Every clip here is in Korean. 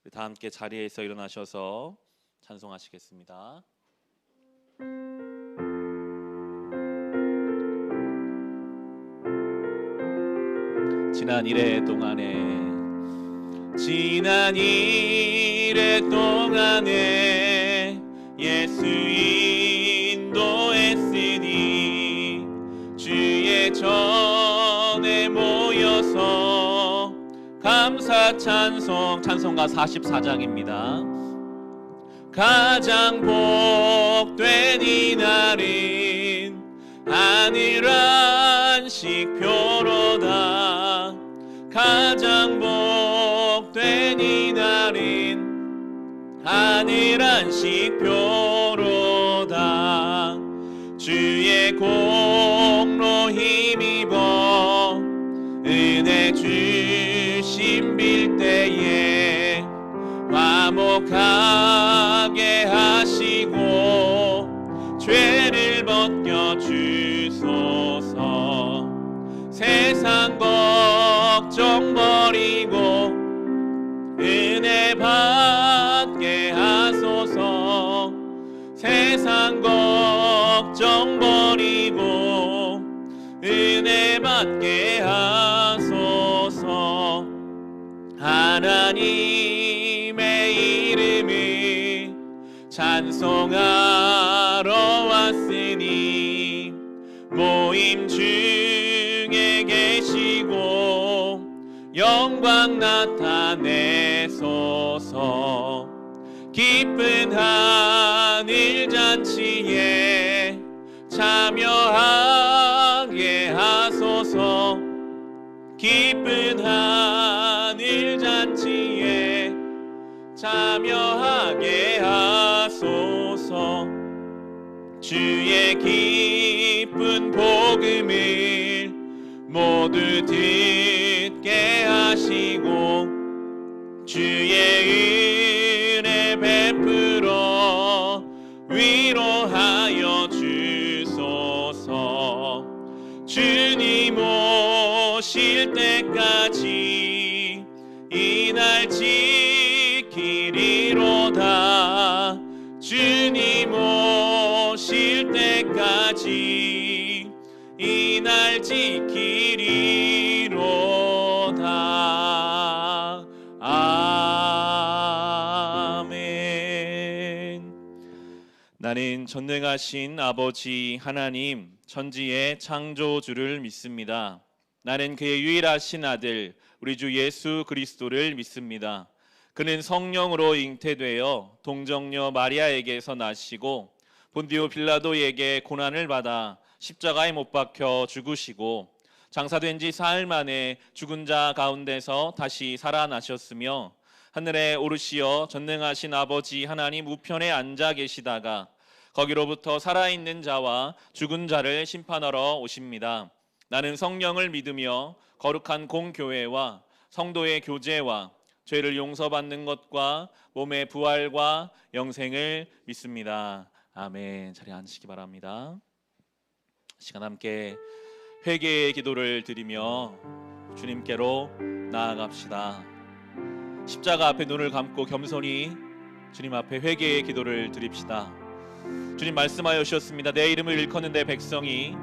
우리 다 함께 자리에서 일어나셔서 찬송하시겠습니다. 지난 일해 동안에 예수 인도했으니 주의 전에 모여서 감사 찬송가 44장입니다. 가장 복된 이날은 하늘 안식표로다. 가장 복된 이날은 하늘 안식표로다. 주의 공로 힘입어 은혜 주심 빌 때에 화목하게 하시고 죄를 벗겨 주소서. 세상 걱정 버리고 은혜 받게 하소서. 세상 걱정 버리고 은혜 받게 하소서. 하나님의 이름을 찬송하러 왔으니 모임 중에 계시고 영광 나타내소서. 기쁜 하늘 잔치에 참여하게 하소서. 기쁜 하늘 잔치에 참여하게 하소서. 주의 기쁜 복음을 모두 듣게 하시고 주의 은혜 베풀어 위로하여 주소서. 주님 오실 때까지 이날 지키리로다. 주님 오실 때까지 이날 지키리로다. 아멘. 나는 전능하신 아버지 하나님, 천지의 창조주를 믿습니다. 나는 그의 유일하신 아들 우리 주 예수 그리스도를 믿습니다. 그는 성령으로 잉태되어 동정녀 마리아에게서 나시고 본디오 빌라도에게 고난을 받아 십자가에 못 박혀 죽으시고 장사된 지 사흘 만에 죽은 자 가운데서 다시 살아나셨으며 하늘에 오르시어 전능하신 아버지 하나님 우편에 앉아 계시다가 거기로부터 살아있는 자와 죽은 자를 심판하러 오십니다. 나는 성령을 믿으며 거룩한 공교회와 성도의 교제와 죄를 용서받는 것과 몸의 부활과 영생을 믿습니다. 아멘. 자리에 앉으시기 바랍니다. 시간 함께 회개의 기도를 드리며 주님께로 나아갑시다. 십자가 앞에 눈을 감고 겸손히 주님 앞에 회개의 기도를 드립시다. 주님 말씀하여 주셨습니다. 내 이름을 일컫는 내 백성이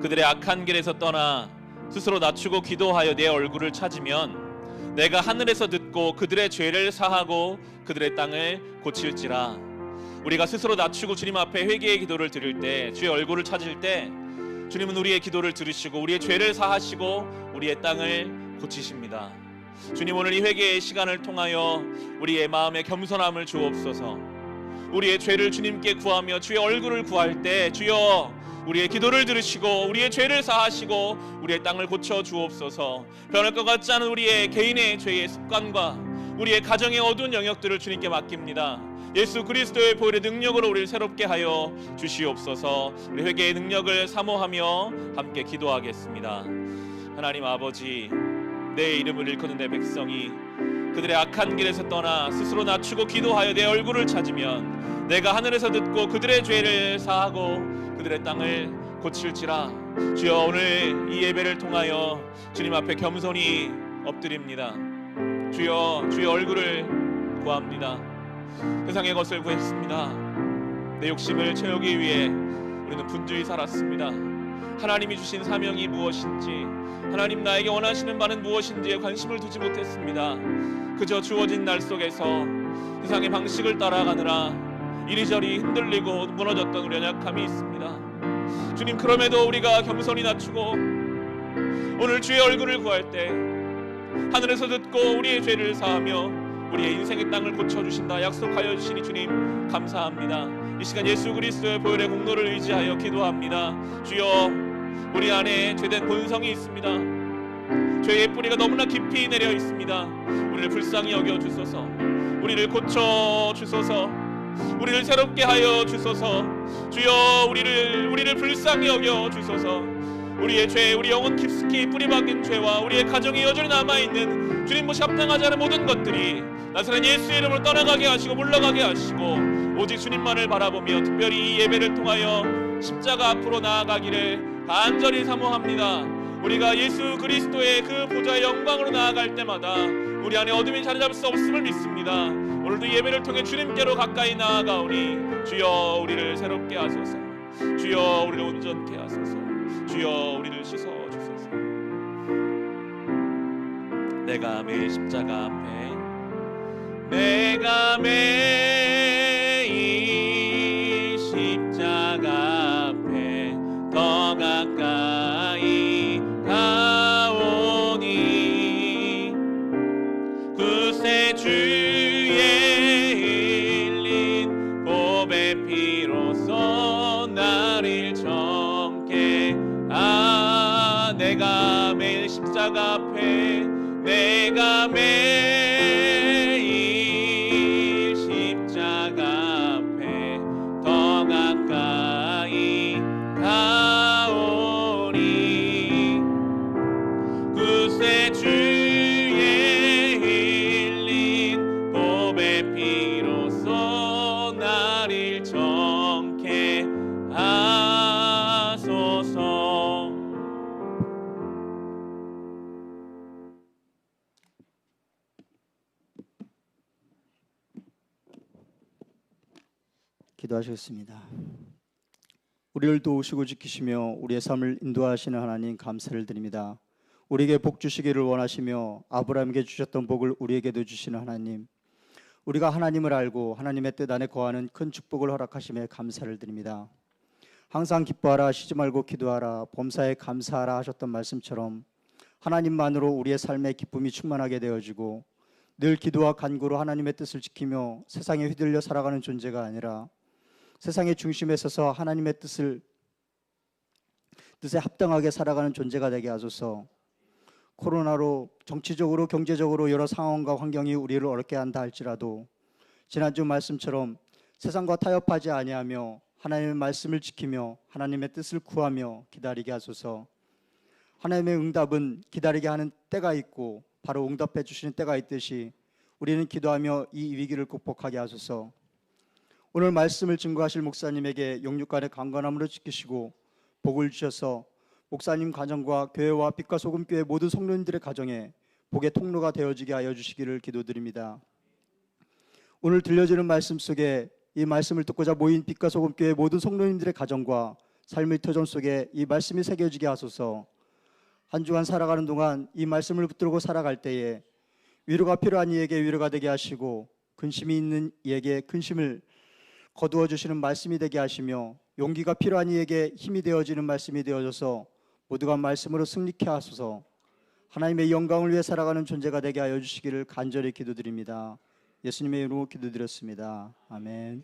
그들의 악한 길에서 떠나 스스로 낮추고 기도하여 내 얼굴을 찾으면 내가 하늘에서 듣고 그들의 죄를 사하고 그들의 땅을 고칠지라. 우리가 스스로 낮추고 주님 앞에 회개의 기도를 드릴 때, 주의 얼굴을 찾을 때 주님은 우리의 기도를 들으시고 우리의 죄를 사하시고 우리의 땅을 고치십니다. 주님, 오늘 이 회개의 시간을 통하여 우리의 마음에 겸손함을 주옵소서. 우리의 죄를 주님께 구하며 주의 얼굴을 구할 때 주여 우리의 기도를 들으시고 우리의 죄를 사하시고 우리의 땅을 고쳐 주옵소서. 변할 것 같지 않은 우리의 개인의 죄의 습관과 우리의 가정의 어두운 영역들을 주님께 맡깁니다. 예수 그리스도의 보혈의 능력으로 우리를 새롭게 하여 주시옵소서. 우리 회개의 능력을 사모하며 함께 기도하겠습니다. 하나님 아버지, 내 이름을 일컫는 내 백성이 그들의 악한 길에서 떠나 스스로 낮추고 기도하여 내 얼굴을 찾으면 내가 하늘에서 듣고 그들의 죄를 사하고 그들의 땅을 고칠지라. 주여, 오늘 이 예배를 통하여 주님 앞에 겸손히 엎드립니다. 주여, 주의 얼굴을 구합니다. 세상의 것을 구했습니다. 내 욕심을 채우기 위해 우리는 분주히 살았습니다. 하나님이 주신 사명이 무엇인지, 하나님 나에게 원하시는 바는 무엇인지에 관심을 두지 못했습니다. 그저 주어진 날 속에서 세상의 방식을 따라가느라 이리저리 흔들리고 무너졌던 우리 연약함이 있습니다. 주님, 그럼에도 우리가 겸손히 낮추고 오늘 주의 얼굴을 구할 때 하늘에서 듣고 우리의 죄를 사하며 우리의 인생의 땅을 고쳐주신다 약속하여 주시니 주님 감사합니다. 이 시간 예수 그리스도의 보혈의 공로를 의지하여 기도합니다. 주여, 우리 안에 죄된 본성이 있습니다. 죄의 뿌리가 너무나 깊이 내려 있습니다. 우리를 불쌍히 여겨 주소서. 우리를 고쳐 주소서. 우리를 새롭게 하여 주소서. 주여, 우리를 불쌍히 여겨 주소서. 우리의 죄, 우리 영혼 깊숙이 뿌리박인 죄와 우리의 가정에 여전히 남아있는 주님 보시 합당하지 않은 모든 것들이 나사렛 예수의 이름으로 떠나가게 하시고 물러가게 하시고 오직 주님만을 바라보며 특별히 이 예배를 통하여 십자가 앞으로 나아가기를 간절히 사모합니다. 우리가 예수 그리스도의 그 보좌의 영광으로 나아갈 때마다 우리 안에 어둠이 자리 잡을 수 없음을 믿습니다. 오늘도 예배를 통해 주님께로 가까이 나아가오니 주여, 우리를 새롭게 하소서. 주여, 우리를 온전케 하소서. 주여, 우리를 씻어주소서. 내가 매일 십자가 앞에, 내가 매일 십자가 앞에 더 가까이 가오니 구세 주의 흘린 보배 피로써 나를 정케 내가 매일 십자가 앞에, 내가 매일 십자가 앞에 더 가까이 가오니 구세 주의 흘린 보배 피로써 나를 정케 하소서. 기도하시겠습니다. 우리를 도우시고 지키시며 우리의 삶을 인도하시는 하나님 감사를 드립니다. 우리에게 복 주시기를 원하시며 아브라함에게 주셨던 복을 우리에게도 주시는 하나님, 우리가 하나님을 알고 하나님의 뜻 안에 거하는 큰 축복을 허락하심에 감사를 드립니다. 항상 기뻐하라, 쉬지 말고 기도하라, 범사에 감사하라 하셨던 말씀처럼 하나님만으로 우리의 삶의 기쁨이 충만하게 되어지고 늘 기도와 간구로 하나님의 뜻을 지키며 세상에 휘둘려 살아가는 존재가 아니라 세상의 중심에 서서 하나님의 뜻에 합당하게 살아가는 존재가 되게 하소서. 코로나로 정치적으로 경제적으로 여러 상황과 환경이 우리를 어렵게 한다 할지라도 지난주 말씀처럼 세상과 타협하지 아니하며 하나님의 말씀을 지키며 하나님의 뜻을 구하며 기다리게 하소서. 하나님의 응답은 기다리게 하는 때가 있고 바로 응답해 주시는 때가 있듯이 우리는 기도하며 이 위기를 극복하게 하소서. 오늘 말씀을 증거하실 목사님에게 영육간의 강건함으로 지키시고 복을 주셔서 목사님 가정과 교회와 빛과 소금교회 모든 성도님들의 가정에 복의 통로가 되어지게 하여 주시기를 기도드립니다. 오늘 들려지는 말씀 속에 이 말씀을 듣고자 모인 빛과 소금교회 모든 성도님들의 가정과 삶의 터전 속에 이 말씀이 새겨지게 하소서. 한 주간 살아가는 동안 이 말씀을 붙들고 살아갈 때에 위로가 필요한 이에게 위로가 되게 하시고 근심이 있는 이에게 근심을 거두어 주시는 말씀이 되게 하시며 용기가 필요한 이에게 힘이 되어지는 말씀이 되어져서 모두가 말씀으로 승리케 하소서. 하나님의 영광을 위해 살아가는 존재가 되게 하여 주시기를 간절히 기도드립니다. 예수님의 이름으로 기도드렸습니다. 아멘.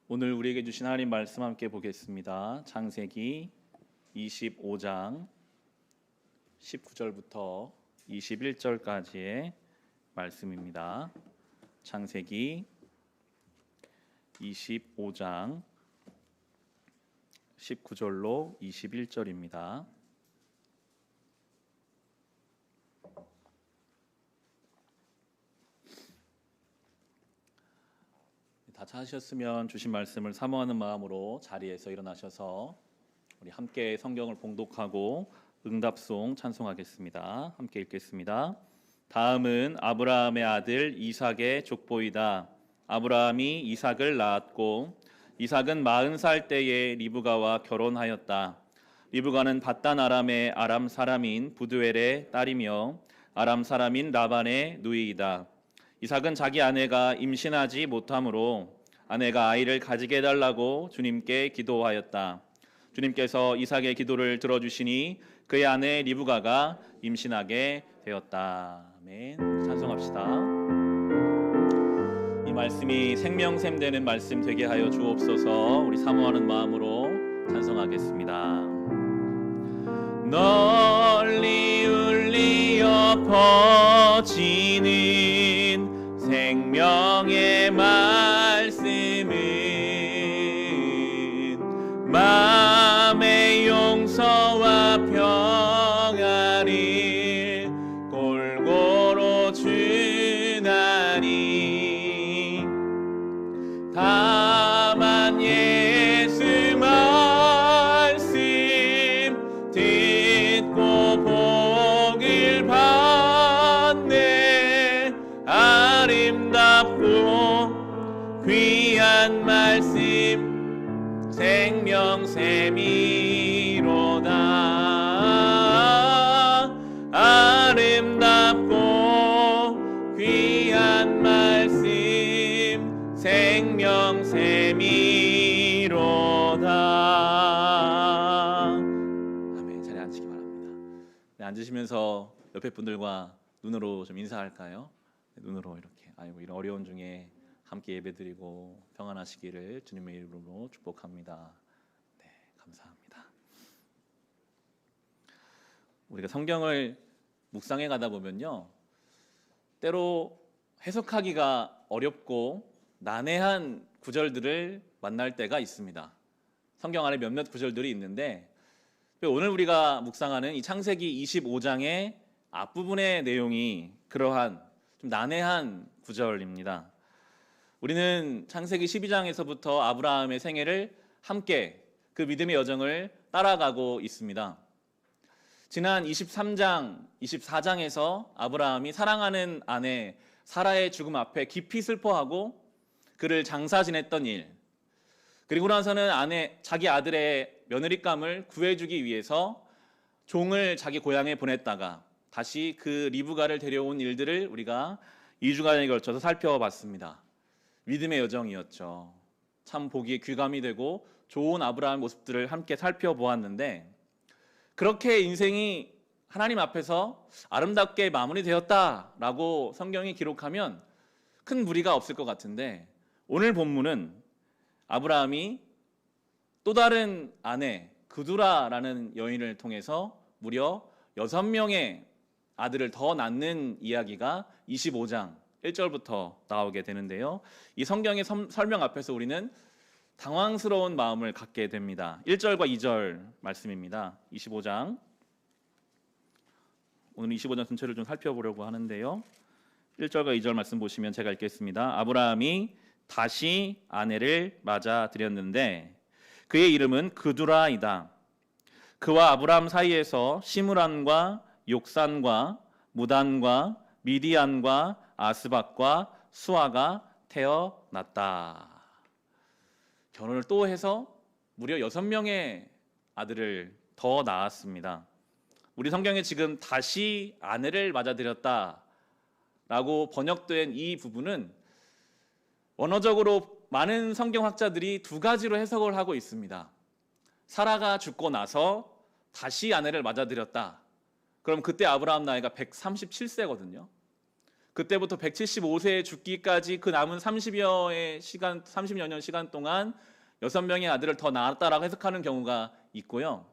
오늘 우리에게 주신 하나님 말씀 함께 보겠습니다. 창세기 25장 19절부터 21절까지의 말씀입니다. 창세기 25장 19절로 21절입니다. 다 찾으셨으면 주신 말씀을 사모하는 마음으로 자리에서 일어나셔서 우리 함께 성경을 봉독하고 응답송 찬송하겠습니다. 함께 읽겠습니다. 다음은 아브라함의 아들 이삭의 족보이다. 아브라함이 이삭을 낳았고 이삭은 40살 때에 리브가와 결혼하였다. 리브가는 밧단 아람의 아람 사람인 부두엘의 딸이며 아람 사람인 라반의 누이이다. 이삭은 자기 아내가 임신하지 못하므로 아내가 아이를 가지게 해달라고 주님께 기도하였다. 주님께서 이삭의 기도를 들어주시니 그의 아내 리브가가 임신하게 되었다. 아멘. 찬송합시다. 이 말씀이 생명샘 되는 말씀 되게 하여 주옵소서. 우리 사모하는 마음으로 찬송하겠습니다. 널리 울리어 퍼지는 생명의 말씀은 마음의 용서와 평안을 골고루 주나니 다만 예수 말씀 듣고 복을 받네. 아름답고 귀한 말씀 생명샘이로다. 아름답고 귀한 말씀 생명샘이로다. 아멘. 자리에 앉으시기 바랍니다. 네, 앉으시면서 옆에 분들과 눈으로 좀 인사할까요? 네, 눈으로 이렇게. 아이고, 이런 어려운 중에 함께 예배드리고 평안하시기를 주님의 이름으로 축복합니다. 네, 감사합니다. 우리가 성경을 묵상해 가다 보면요, 때로 해석하기가 어렵고 난해한 구절들을 만날 때가 있습니다. 성경 안에 몇몇 구절들이 있는데 오늘 우리가 묵상하는 이 창세기 25장의 앞부분의 내용이 그러한 좀 난해한 구절입니다. 우리는 창세기 12장에서부터 아브라함의 생애를 함께 그 믿음의 여정을 따라가고 있습니다. 지난 23장, 24장에서 아브라함이 사랑하는 아내 사라의 죽음 앞에 깊이 슬퍼하고 그를 장사 지냈던 일, 그리고 나서는 자기 아들의 며느리감을 구해주기 위해서 종을 자기 고향에 보냈다가 다시 그 리브가를 데려온 일들을 우리가 2주간에 걸쳐서 살펴봤습니다. 믿음의 여정이었죠. 참 보기에 귀감이 되고 좋은 아브라함의 모습들을 함께 살펴보았는데, 그렇게 인생이 하나님 앞에서 아름답게 마무리되었다라고 성경이 기록하면 큰 무리가 없을 것 같은데, 오늘 본문은 아브라함이 또 다른 아내 그두라라는 여인을 통해서 무려 6명의 아들을 더 낳는 이야기가 25장 1절부터 나오게 되는데요. 이 성경의 설명 앞에서 우리는 당황스러운 마음을 갖게 됩니다. 1절과 2절 말씀입니다. 25장. 오늘 25장 전체를 좀 살펴보려고 하는데요. 1절과 2절 말씀 보시면 제가 읽겠습니다. 아브라함이 다시 아내를 맞아들였는데 그의 이름은 그두라이다. 그와 아브라함 사이에서 시므란과 욕산과 무단과 미디안과 아스박과 수아가 태어났다. 결혼을 또 해서 무려 6명의 아들을 더 낳았습니다. 우리 성경에 지금 다시 아내를 맞아들였다 라고 번역된 이 부분은 원어적으로 많은 성경학자들이 두 가지로 해석을 하고 있습니다. 사라가 죽고 나서 다시 아내를 맞아들였다. 그럼 그때 아브라함 나이가 137세거든요. 그때부터 175세에 죽기까지 그 남은 30여 년 시간 동안 6명의 아들을 더 낳았다라고 해석하는 경우가 있고요.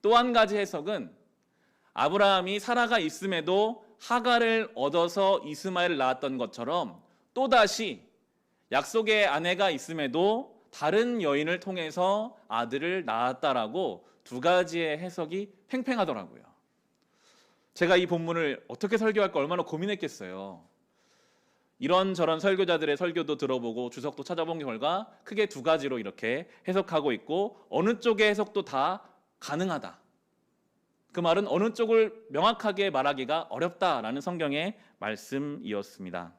또 한 가지 해석은 아브라함이 사라가 있음에도 하갈을 얻어서 이스마엘을 낳았던 것처럼 또다시 약속의 아내가 있음에도 다른 여인을 통해서 아들을 낳았다라고 두 가지의 해석이 팽팽하더라고요. 제가 이 본문을 어떻게 설교할까 얼마나 고민했겠어요. 이런저런 설교자들의 설교도 들어보고 주석도 찾아본 결과 크게 두 가지로 이렇게 해석하고 있고, 어느 쪽의 해석도 다 가능하다. 그 말은 어느 쪽을 명확하게 말하기가 어렵다라는 성경의 말씀이었습니다.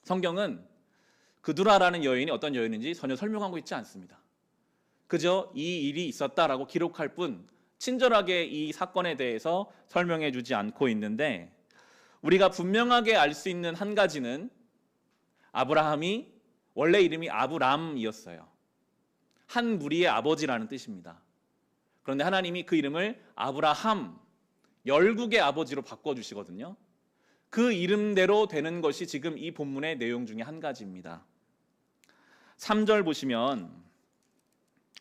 성경은 그두라라는 여인이 어떤 여인인지 전혀 설명하고 있지 않습니다. 그저 이 일이 있었다라고 기록할 뿐 친절하게 이 사건에 대해서 설명해 주지 않고 있는데, 우리가 분명하게 알 수 있는 한 가지는 아브라함이 원래 이름이 아브람이었어요. 한 무리의 아버지라는 뜻입니다. 그런데 하나님이 그 이름을 아브라함, 열국의 아버지로 바꿔주시거든요. 그 이름대로 되는 것이 지금 이 본문의 내용 중에 한 가지입니다. 3절 보시면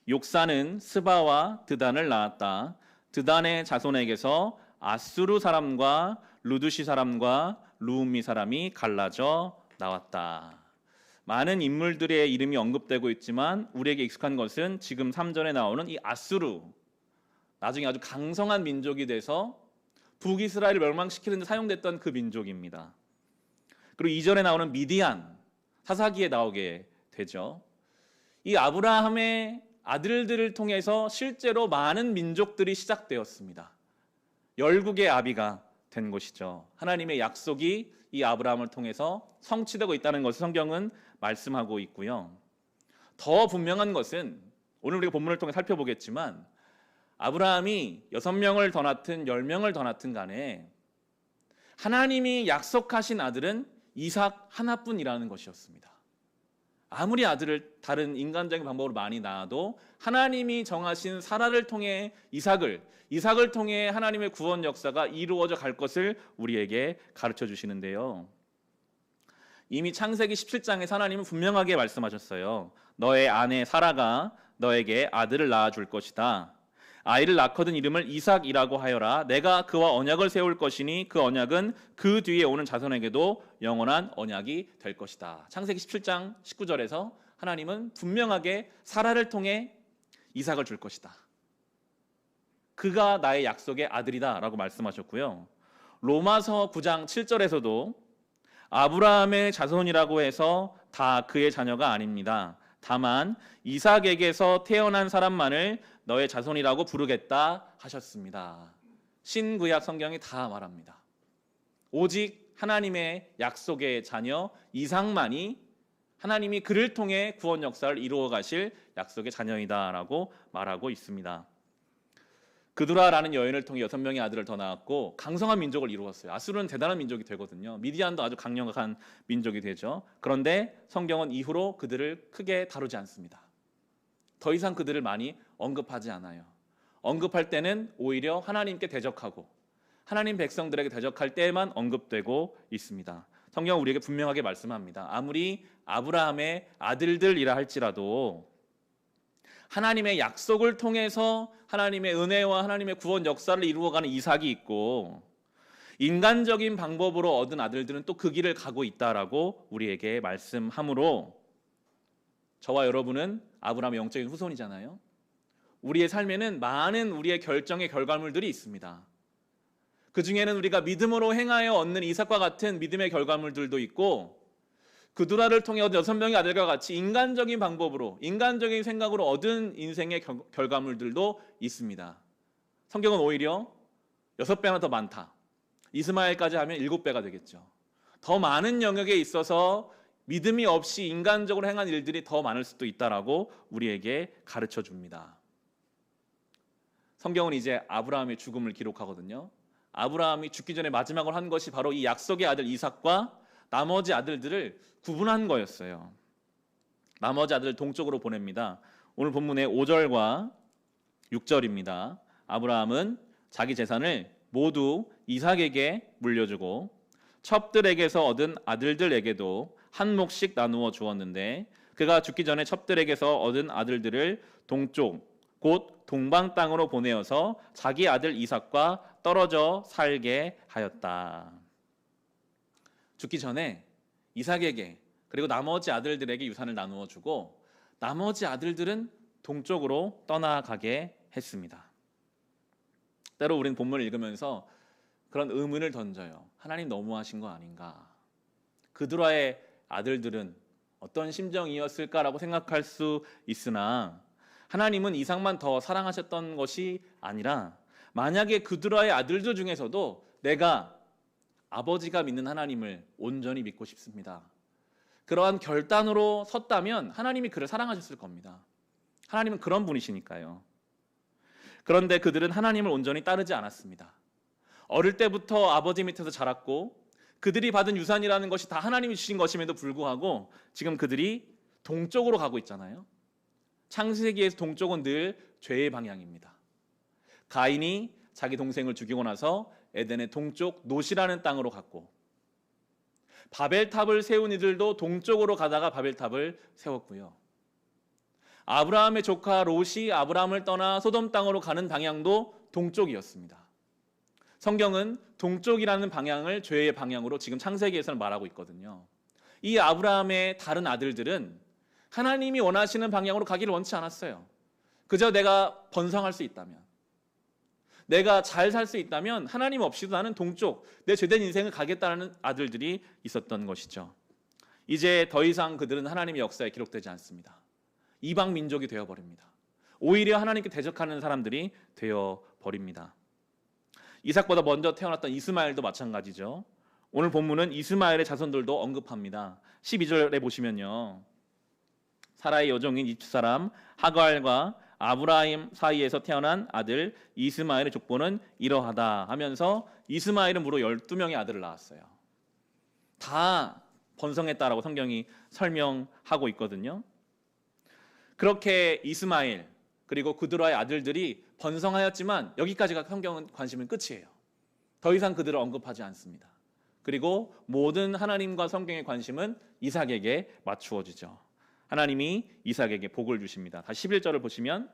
욕사는 스바와 드단을 낳았다. 드단의 자손에게서 아수르 사람과 루두시 사람과 루음미 사람이 갈라져 나왔다. 많은 인물들의 이름이 언급되고 있지만 우리에게 익숙한 것은 지금 3절에 나오는 이 아수르, 나중에 아주 강성한 민족이 돼서 북이스라엘을 멸망시키는 데 사용됐던 그 민족입니다. 그리고 2절에 나오는 미디안, 사사기에 나오게 되죠. 이 아브라함의 아들들을 통해서 실제로 많은 민족들이 시작되었습니다. 열국의 아비가 된 것이죠. 하나님의 약속이 이 아브라함을 통해서 성취되고 있다는 것을 성경은 말씀하고 있고요. 더 분명한 것은 오늘 우리가 본문을 통해 살펴보겠지만, 아브라함이 6명을 더 낳든 10명을 더 낳든 간에 하나님이 약속하신 아들은 이삭 하나뿐이라는 것이었습니다. 아무리 아들을 다른 인간적인 방법으로 많이 낳아도 하나님이 정하신 사라를 통해 이삭을 통해 하나님의 구원 역사가 이루어져 갈 것을 우리에게 가르쳐 주시는데요. 이미 창세기 17장에 하나님은 분명하게 말씀하셨어요. 너의 아내 사라가 너에게 아들을 낳아줄 것이다. 아이를 낳거든 이름을 이삭이라고 하여라. 내가 그와 언약을 세울 것이니 그 언약은 그 뒤에 오는 자손에게도 영원한 언약이 될 것이다. 창세기 17장 19절에서 하나님은 분명하게 사라를 통해 이삭을 줄 것이다. 그가 나의 약속의 아들이다 라고 말씀하셨고요. 로마서 9장 7절에서도 아브라함의 자손이라고 해서 다 그의 자녀가 아닙니다. 다만 이삭에게서 태어난 사람만을 너의 자손이라고 부르겠다 하셨습니다. 신구약 성경이 다 말합니다. 오직 하나님의 약속의 자녀 이삭만이 하나님이 그를 통해 구원 역사를 이루어 가실 약속의 자녀이다라고 말하고 있습니다. 그두라라는 여인을 통해 6명의 아들을 더 낳았고 강성한 민족을 이루었어요. 아수르는 대단한 민족이 되거든요. 미디안도 아주 강력한 민족이 되죠. 그런데 성경은 이후로 그들을 크게 다루지 않습니다. 더 이상 그들을 많이 언급하지 않아요. 언급할 때는 오히려 하나님께 대적하고 하나님 백성들에게 대적할 때에만 언급되고 있습니다. 성경은 우리에게 분명하게 말씀합니다. 아무리 아브라함의 아들들이라 할지라도 하나님의 약속을 통해서 하나님의 은혜와 하나님의 구원 역사를 이루어가는 이삭이 있고, 인간적인 방법으로 얻은 아들들은 또 그 길을 가고 있다라고 우리에게 말씀하므로, 저와 여러분은 아브라함의 영적인 후손이잖아요. 우리의 삶에는 많은 우리의 결정의 결과물들이 있습니다. 그 중에는 우리가 믿음으로 행하여 얻는 이삭과 같은 믿음의 결과물들도 있고, 그두라를 통해 얻은 6명의 아들과 같이 인간적인 방법으로, 인간적인 생각으로 얻은 인생의 결과물들도 있습니다. 성경은 오히려 6배나 더 많다. 이스마엘까지 하면 7배가 되겠죠. 더 많은 영역에 있어서 믿음이 없이 인간적으로 행한 일들이 더 많을 수도 있다라고 우리에게 가르쳐 줍니다. 성경은 이제 아브라함의 죽음을 기록하거든요. 아브라함이 죽기 전에 마지막으로 한 것이 바로 이 약속의 아들 이삭과 나머지 아들들을 구분한 거였어요. 나머지 아들을 동쪽으로 보냅니다. 오늘 본문의 5절과 6절입니다. 아브라함은 자기 재산을 모두 이삭에게 물려주고 첩들에게서 얻은 아들들에게도 한 몫씩 나누어 주었는데, 그가 죽기 전에 첩들에게서 얻은 아들들을 동쪽 곧 동방 땅으로 보내어서 자기 아들 이삭과 떨어져 살게 하였다. 죽기 전에 이삭에게 그리고 나머지 아들들에게 유산을 나누어 주고 나머지 아들들은 동쪽으로 떠나가게 했습니다. 때로 우리는 본문을 읽으면서 그런 의문을 던져요. 하나님 너무하신 거 아닌가? 그드라의 아들들은 어떤 심정이었을까라고 생각할 수 있으나 하나님은 이삭만 더 사랑하셨던 것이 아니라 만약에 그드라의 아들들 중에서도 내가 아버지가 믿는 하나님을 온전히 믿고 싶습니다. 그러한 결단으로 섰다면 하나님이 그를 사랑하셨을 겁니다. 하나님은 그런 분이시니까요. 그런데 그들은 하나님을 온전히 따르지 않았습니다. 어릴 때부터 아버지 밑에서 자랐고 그들이 받은 유산이라는 것이 다 하나님이 주신 것임에도 불구하고 지금 그들이 동쪽으로 가고 있잖아요. 창세기에서 동쪽은 늘 죄의 방향입니다. 가인이 자기 동생을 죽이고 나서 에덴의 동쪽 노시라는 땅으로 갔고 바벨탑을 세운 이들도 동쪽으로 가다가 바벨탑을 세웠고요. 아브라함의 조카 롯이 아브라함을 떠나 소돔 땅으로 가는 방향도 동쪽이었습니다. 성경은 동쪽이라는 방향을 죄의 방향으로 지금 창세기에서는 말하고 있거든요. 이 아브라함의 다른 아들들은 하나님이 원하시는 방향으로 가기를 원치 않았어요. 그저 내가 번성할 수 있다면, 내가 잘 살 수 있다면 하나님 없이도 나는 동쪽, 내 죄된 인생을 가겠다는 아들들이 있었던 것이죠. 이제 더 이상 그들은 하나님의 역사에 기록되지 않습니다. 이방 민족이 되어버립니다. 오히려 하나님께 대적하는 사람들이 되어버립니다. 이삭보다 먼저 태어났던 이스마엘도 마찬가지죠. 오늘 본문은 이스마엘의 자손들도 언급합니다. 12절에 보시면요, 사라의 여종인 이집사람 하갈과 아브라임 사이에서 태어난 아들 이스마엘의 족보는 이러하다 하면서 이스마엘은 무려 12명의 아들을 낳았어요. 다 번성했다라고 성경이 설명하고 있거든요. 그렇게 이스마엘 그리고 그드라의 아들들이 번성하였지만 여기까지가 성경은 관심은 끝이에요. 더 이상 그들을 언급하지 않습니다. 그리고 모든 하나님과 성경의 관심은 이삭에게 맞추어지죠. 하나님이 이삭에게 복을 주십니다. 다시 11절을 보시면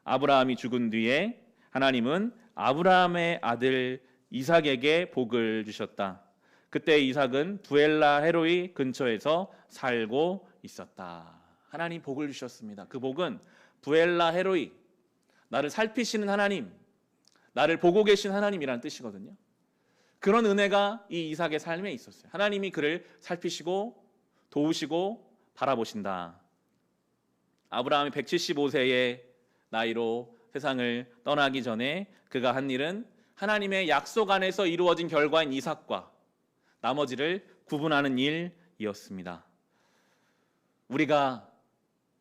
아브라함이 죽은 뒤에 하나님은 아브라함의 아들 이삭에게 복을 주셨다. 그때 이삭은 부엘라 헤로이 근처에서 살고 있었다. 하나님 복을 주셨습니다. 그 복은 부엘라 헤로이, 나를 살피시는 하나님, 나를 보고 계신 하나님이라는 뜻이거든요. 그런 은혜가 이 이삭의 삶에 있었어요. 하나님이 그를 살피시고 도우시고 바라보신다. 아브라함이 175세의 나이로 세상을 떠나기 전에 그가 한 일은 하나님의 약속 안에서 이루어진 결과인 이삭과 나머지를 구분하는 일이었습니다. 우리가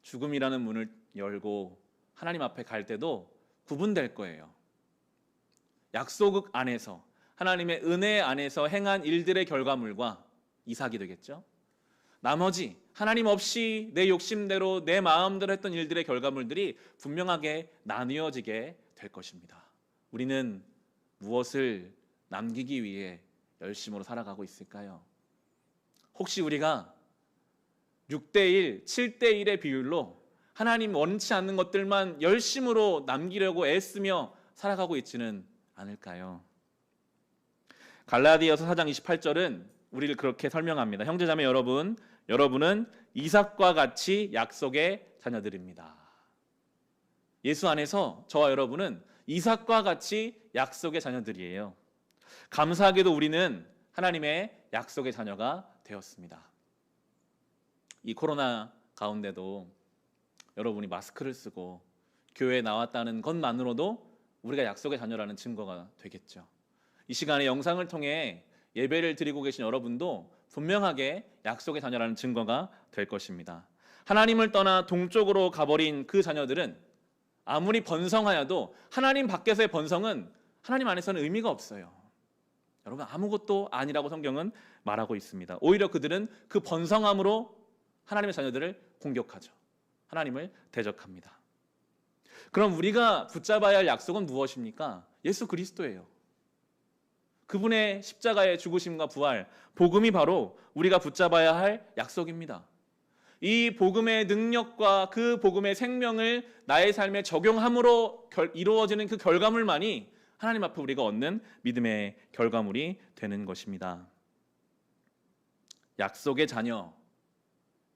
죽음이라는 문을 열고 하나님 앞에 갈 때도 구분될 거예요. 약속 안에서 하나님의 은혜 안에서 행한 일들의 결과물과 이삭이 되겠죠. 나머지 하나님 없이 내 욕심대로 내 마음대로 했던 일들의 결과물들이 분명하게 나뉘어지게 될 것입니다. 우리는 무엇을 남기기 위해 열심으로 살아가고 있을까요? 혹시 우리가 6대1, 7대1의 비율로 하나님 원치 않는 것들만 열심으로 남기려고 애쓰며 살아가고 있지는 않을까요? 갈라디아서 4장 28절은 우리를 그렇게 설명합니다. 형제자매 여러분, 여러분은 이삭과 같이 약속의 자녀들입니다. 예수 안에서 저와 여러분은 이삭과 같이 약속의 자녀들이에요. 감사하게도 우리는 하나님의 약속의 자녀가 되었습니다. 이 코로나 가운데도 여러분이 마스크를 쓰고 교회에 나왔다는 것만으로도 우리가 약속의 자녀라는 증거가 되겠죠. 이 시간에 영상을 통해 예배를 드리고 계신 여러분도 분명하게 약속의 자녀라는 증거가 될 것입니다. 하나님을 떠나 동쪽으로 가버린 그 자녀들은 아무리 번성하여도 하나님 밖에서의 번성은 하나님 안에서는 의미가 없어요. 여러분, 아무것도 아니라고 성경은 말하고 있습니다. 오히려 그들은 그 번성함으로 하나님의 자녀들을 공격하죠. 하나님을 대적합니다. 그럼 우리가 붙잡아야 할 약속은 무엇입니까? 예수 그리스도예요. 그분의 십자가의 죽으심과 부활, 복음이 바로 우리가 붙잡아야 할 약속입니다. 이 복음의 능력과 그 복음의 생명을 나의 삶에 적용함으로 이루어지는 그 결과물만이 하나님 앞에 우리가 얻는 믿음의 결과물이 되는 것입니다. 약속의 자녀,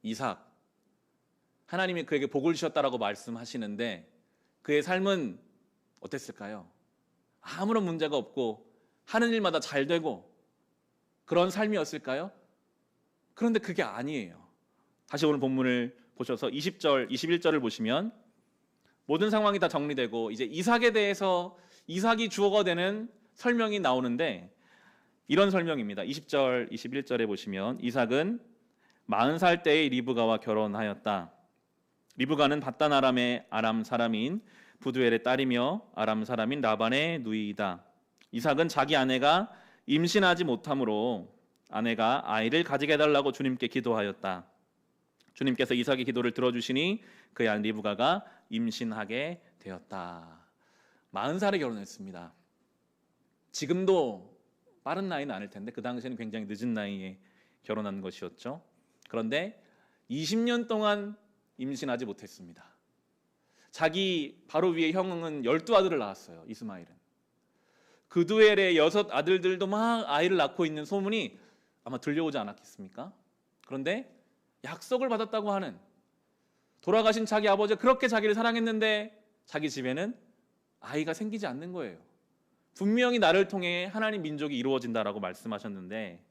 이삭, 하나님이 그에게 복을 주셨다라고 말씀하시는데 그의 삶은 어땠을까요? 아무런 문제가 없고 하는 일마다 잘 되고 그런 삶이었을까요? 그런데 그게 아니에요. 다시 오늘 본문을 보셔서 20절, 21절을 보시면 모든 상황이 다 정리되고 이제 이삭에 대해서 이삭이 주어가 되는 설명이 나오는데 이런 설명입니다. 20절, 21절에 보시면 이삭은 40살 때에 리브가와 결혼하였다. 리브가는 바단 아람의 아람 사람인 부두엘의 딸이며 아람 사람인 라반의 누이이다. 이삭은 자기 아내가 임신하지 못하므로 아내가 아이를 가지게 해달라고 주님께 기도하였다. 주님께서 이삭의 기도를 들어주시니 그의 아내 리브가가 임신하게 되었다. 40살에 결혼했습니다. 지금도 빠른 나이는 아닐 텐데 그 당시에는 굉장히 늦은 나이에 결혼한 것이었죠. 그런데 20년 동안 임신하지 못했습니다. 자기 바로 위에 형은 12아들을 낳았어요. 이스마엘은. 그두엘의 6 아들들도 막 아이를 낳고 있는 소문이 아마 들려오지 않았겠습니까? 그런데 약속을 받았다고 하는, 돌아가신 자기 아버지가 그렇게 자기를 사랑했는데 자기 집에는 아이가 생기지 않는 거예요. 분명히 나를 통해 하나님 민족이 이루어진다라고 말씀하셨는데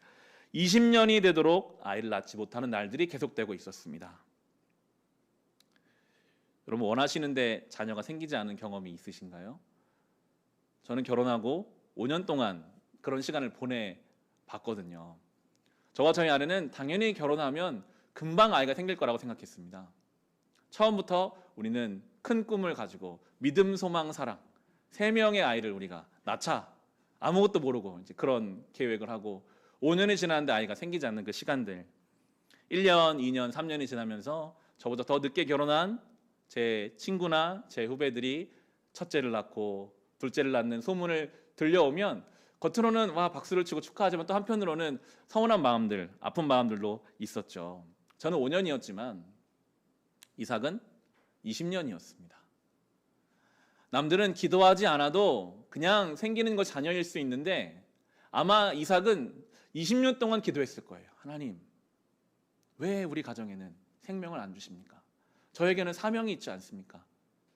20년이 되도록 아이를 낳지 못하는 날들이 계속되고 있었습니다. 여러분, 원하시는데 자녀가 생기지 않은 경험이 있으신가요? 저는 결혼하고 5년 동안 그런 시간을 보내봤거든요. 저와 저희 아내는 당연히 결혼하면 금방 아이가 생길 거라고 생각했습니다. 처음부터 우리는 큰 꿈을 가지고 믿음, 소망, 사랑 3명의 아이를 우리가 낳자, 아무것도 모르고 이제 그런 계획을 하고 5년이 지났는데 아이가 생기지 않는 그 시간들, 1년, 2년, 3년이 지나면서 저보다 더 늦게 결혼한 제 친구나 제 후배들이 첫째를 낳고 둘째를 낳는 소문을 들려오면 겉으로는 와 박수를 치고 축하하지만 또 한편으로는 서운한 마음들, 아픈 마음들도 있었죠. 저는 5년이었지만 이삭은 20년이었습니다. 남들은 기도하지 않아도 그냥 생기는 거 자녀일 수 있는데 아마 이삭은 20년 동안 기도했을 거예요. 하나님, 왜 우리 가정에는 생명을 안 주십니까? 저에게는 사명이 있지 않습니까?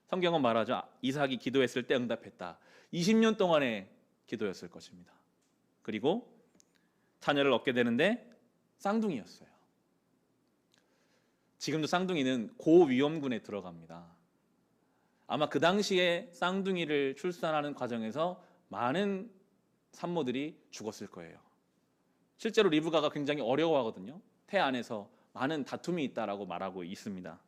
성경은 말하죠. 이삭이 기도했을 때 응답했다. 20년 동안의 기도였을 것입니다. 그리고 자녀를 얻게 되는데 쌍둥이였어요. 지금도 쌍둥이는 고위험군에 들어갑니다. 아마 그 당시에 쌍둥이를 출산하는 과정에서 많은 산모들이 죽었을 거예요. 실제로 리브가가 굉장히 어려워하거든요. 태 안에서 많은 다툼이 있다라고 말하고 있습니다.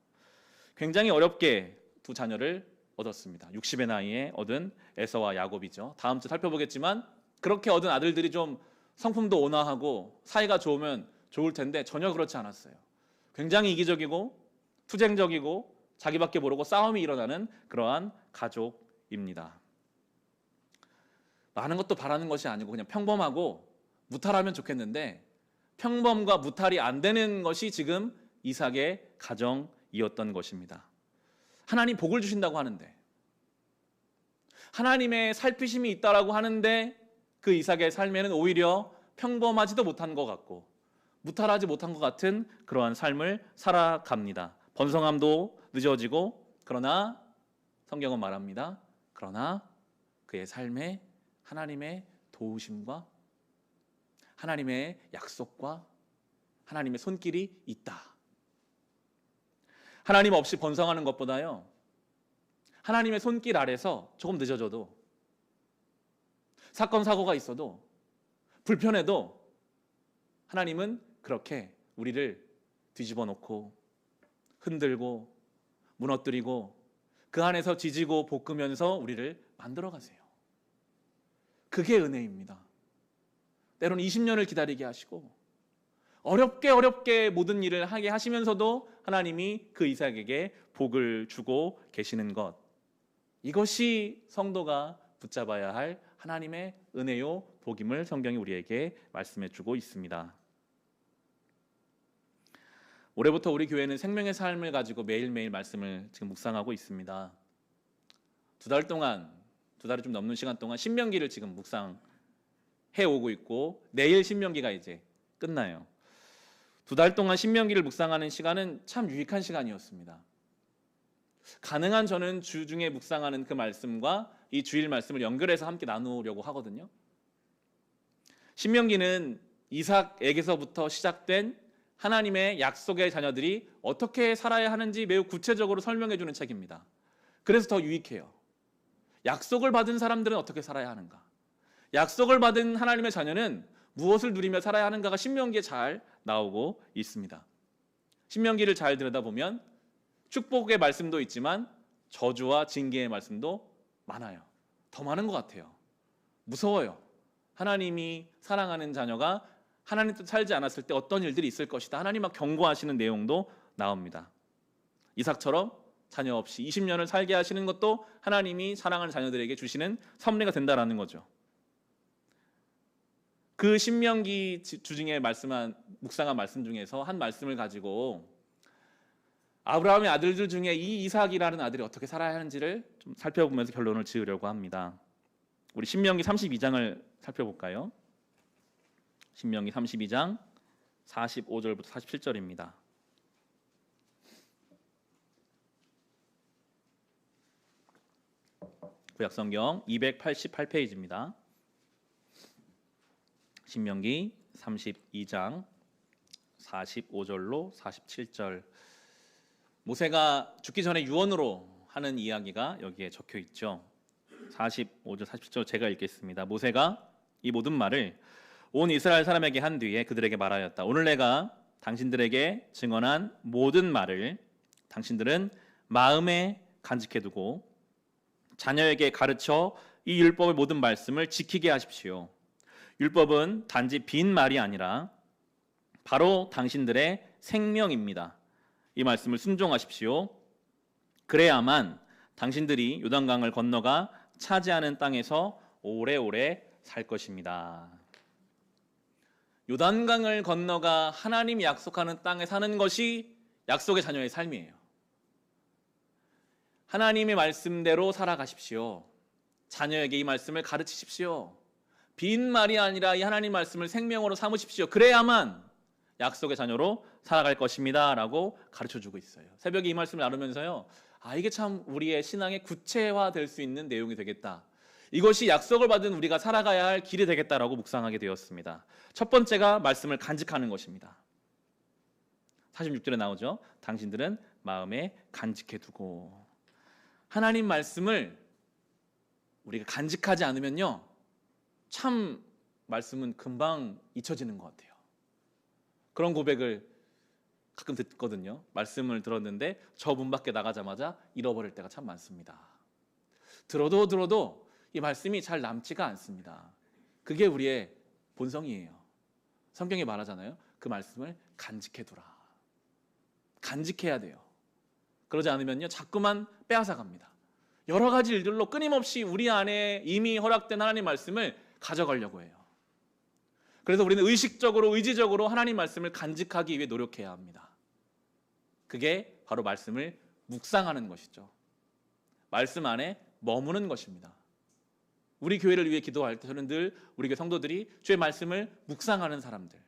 굉장히 어렵게 두 자녀를 얻었습니다. 60의 나이에 얻은 에서와 야곱이죠. 다음 주 살펴보겠지만 그렇게 얻은 아들들이 좀 성품도 온화하고 사이가 좋으면 좋을 텐데 전혀 그렇지 않았어요. 굉장히 이기적이고 투쟁적이고 자기밖에 모르고 싸움이 일어나는 그러한 가족입니다. 많은 것도 바라는 것이 아니고 그냥 평범하고 무탈하면 좋겠는데 평범과 무탈이 안 되는 것이 지금 이삭의 가정이었던 것입니다. 하나님 복을 주신다고 하는데, 하나님의 살피심이 있다라고 하는데 그 이삭의 삶에는 오히려 평범하지도 못한 것 같고 무탈하지 못한 것 같은 그러한 삶을 살아갑니다. 번성함도 늦어지고, 그러나 성경은 말합니다. 그러나 그의 삶에 하나님의 도우심과 하나님의 약속과 하나님의 손길이 있다. 하나님 없이 번성하는 것보다요, 하나님의 손길 아래서 조금 늦어져도, 사건 사고가 있어도, 불편해도 하나님은 그렇게 우리를 뒤집어 놓고 흔들고 무너뜨리고 그 안에서 지지고 볶으면서 우리를 만들어 가세요. 그게 은혜입니다. 때로는 20년을 기다리게 하시고 어렵게 모든 일을 하게 하시면서도 하나님이 그 이삭에게 복을 주고 계시는 것, 이것이 성도가 붙잡아야 할 하나님의 은혜요 복임을 성경이 우리에게 말씀해 주고 있습니다. 올해부터 우리 교회는 생명의 삶을 가지고 매일매일 말씀을 지금 묵상하고 있습니다. 2달 동안, 2달이 좀 넘는 시간 동안 신명기를 지금 묵상해 오고 있고 내일 신명기가 이제 끝나요. 2달 동안 신명기를 묵상하는 시간은 참 유익한 시간이었습니다. 가능한 저는 주중에 묵상하는 그 말씀과 이 주일 말씀을 연결해서 함께 나누려고 하거든요. 신명기는 이삭에게서부터 시작된 하나님의 약속의 자녀들이 어떻게 살아야 하는지 매우 구체적으로 설명해 주는 책입니다. 그래서 더 유익해요. 약속을 받은 사람들은 어떻게 살아야 하는가? 약속을 받은 하나님의 자녀는 무엇을 누리며 살아야 하는가가 신명기에 잘 나오고 있습니다. 신명기를 잘 들여다보면 축복의 말씀도 있지만 저주와 징계의 말씀도 많아요. 더 많은 것 같아요. 무서워요. 하나님이 사랑하는 자녀가 하나님 뜻 살지 않았을 때 어떤 일들이 있을 것이다. 하나님 막 경고하시는 내용도 나옵니다. 이삭처럼 자녀 없이 20년을 살게 하시는 것도 하나님이 사랑하는 자녀들에게 주시는 섭리가 된다라는 거죠. 그 신명기 주중에 묵상한 말씀 중에서 한 말씀을 가지고 아브라함의 아들들 중에 이 이삭이라는 아들이 어떻게 살아야 하는지를 좀 살펴보면서 결론을 지으려고 합니다. 우리 신명기 32장을 살펴볼까요? 신명기 32장 45절부터 47절입니다. 구약성경 288페이지입니다. 신명기 32장 45절로 47절. 모세가 죽기 전에 유언으로 하는 이야기가 여기에 적혀 있죠. 45절 47절 제가 읽겠습니다. 모세가 이 모든 말을 온 이스라엘 사람에게 한 뒤에 그들에게 말하였다. 오늘 내가 당신들에게 증언한 모든 말을 당신들은 마음에 간직해두고 자녀에게 가르쳐 이 율법의 모든 말씀을 지키게 하십시오. 율법은 단지 빈 말이 아니라 바로 당신들의 생명입니다. 이 말씀을 순종하십시오. 그래야만 당신들이 요단강을 건너가 차지하는 땅에서 오래오래 살 것입니다. 요단강을 건너가 하나님이 약속하는 땅에 사는 것이 약속의 자녀의 삶이에요. 하나님의 말씀대로 살아가십시오. 자녀에게 이 말씀을 가르치십시오. 빈 말이 아니라 이 하나님 말씀을 생명으로 삼으십시오. 그래야만 약속의 자녀로 살아갈 것입니다 라고 가르쳐주고 있어요. 새벽에 이 말씀을 나누면서요, 이게 참 우리의 신앙의 구체화될 수 있는 내용이 되겠다. 이것이 약속을 받은 우리가 살아가야 할 길이 되겠다라고 묵상하게 되었습니다. 첫 번째가 말씀을 간직하는 것입니다. 46절에 나오죠. 당신들은 마음에 간직해두고. 하나님 말씀을 우리가 간직하지 않으면요, 참 말씀은 금방 잊혀지는 것 같아요. 그런 고백을 가끔 듣거든요. 말씀을 들었는데 저 문 밖에 나가자마자 잃어버릴 때가 참 많습니다. 들어도 이 말씀이 잘 남지가 않습니다. 그게 우리의 본성이에요. 성경이 말하잖아요. 그 말씀을 간직해두라. 간직해야 돼요. 그러지 않으면요, 자꾸만 빼앗아갑니다. 여러 가지 일들로 끊임없이 우리 안에 이미 허락된 하나님 말씀을 가져가려고 해요. 그래서 우리는 의식적으로 의지적으로 하나님 말씀을 간직하기 위해 노력해야 합니다. 그게 바로 말씀을 묵상하는 것이죠. 말씀 안에 머무는 것입니다. 우리 교회를 위해 기도할 때 저는 늘 우리 교회 성도들이 주의 말씀을 묵상하는 사람들,